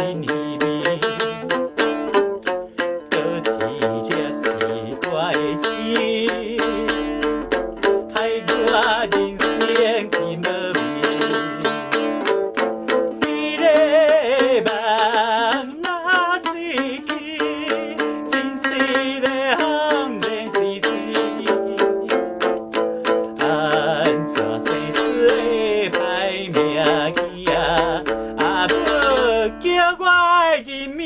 真稀微，倒一粒是我的情，害我人生真无味。你的梦若逝去，真是个风莲丝丝。安怎生出的歹命去啊？啊，要叫我的人命。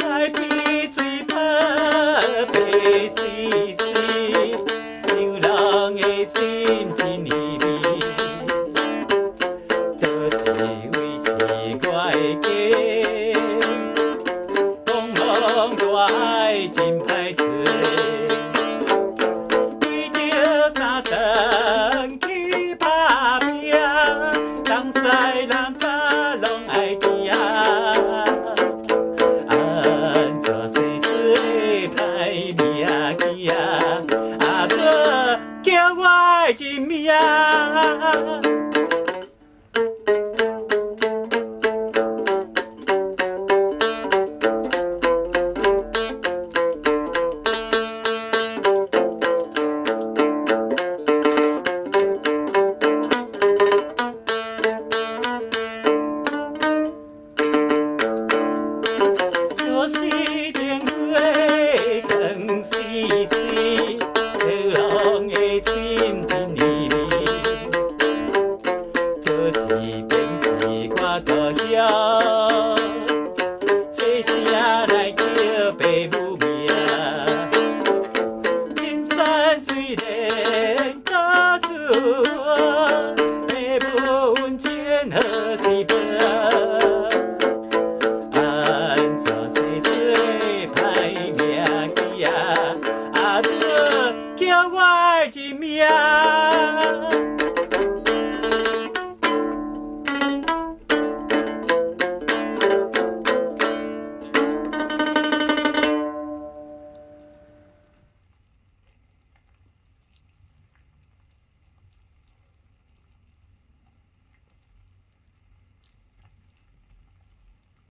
来比水泡白丝丝，让人的心真稀微。倒一位是我的家，茫茫大海真歹找。为着三顿去打拼，东西南北拢爱行。安怎生出的歹命去啊？啊，要叫我的人命。